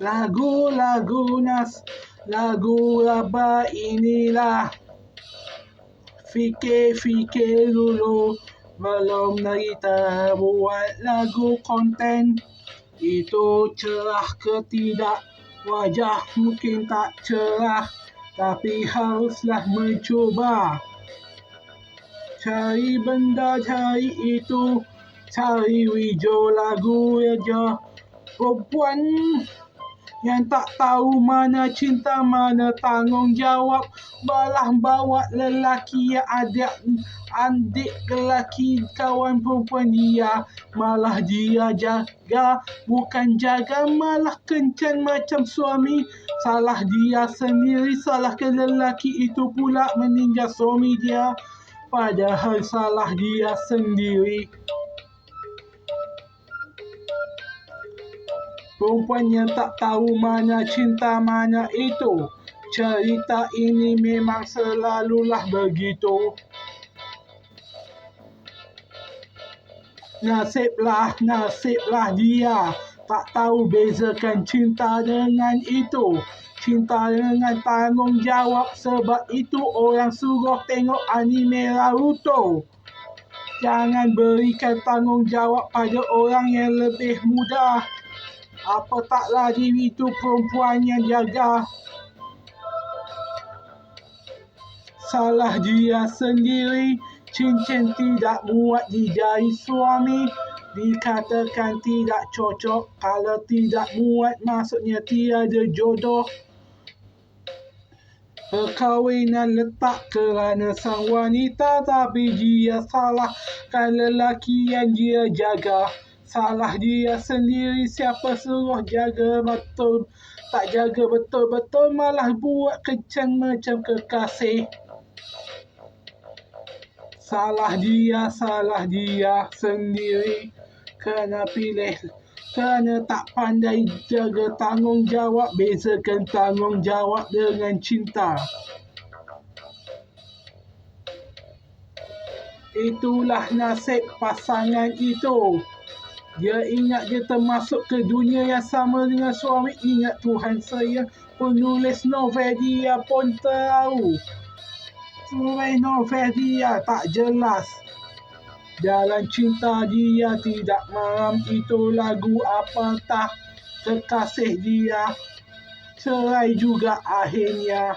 Lagu Rabah inilah. Fikir dulu belum kita buat lagu konten. Itu cerah ke tidak? Wajah mungkin tak cerah, tapi haruslah mencuba. Cari benda, cari itu, cari hijau lagu aja. Perempuan yang tak tahu mana cinta, mana tanggungjawab, malah bawa lelaki yang adik lelaki kawan perempuan dia. Malah dia jaga, bukan jaga, malah kencan macam suami. Salah dia sendiri, salahkan lelaki itu pula meninggal suami dia. Padahal salah dia sendiri. Perempuan yang tak tahu mana cinta, mana itu. Cerita ini memang selalulah begitu. Nasiblah dia tak tahu bezakan cinta dengan itu. Cinta dengan tanggungjawab. Sebab itu orang suruh tengok anime Naruto. Jangan berikan tanggungjawab pada orang yang lebih muda. Apa taklah diri itu perempuan yang jaga. Salah dia sendiri. Cincin tidak muat di jari suami. Dikatakan tidak cocok. Kalau tidak muat maksudnya tiada jodoh. Perkahwinan letak kerana sang wanita, tapi dia salahkan lelaki yang dia jaga. Salah dia sendiri, siapa suruh jaga betul. Tak jaga betul-betul, malah buat kencan macam kekasih. Salah dia sendiri. Kena pilih, kerana tak pandai jaga tanggungjawab. Bezakan tanggungjawab dengan cinta. Itulah nasib pasangan itu. Dia ingat dia termasuk ke dunia yang sama dengan suami. Ingat Tuhan saya, penulis novel dia pun tahu. Tulis novel dia tak jelas. Dalam cinta dia tidak maram. Itu lagu apatah kekasih dia. Cerai juga akhirnya.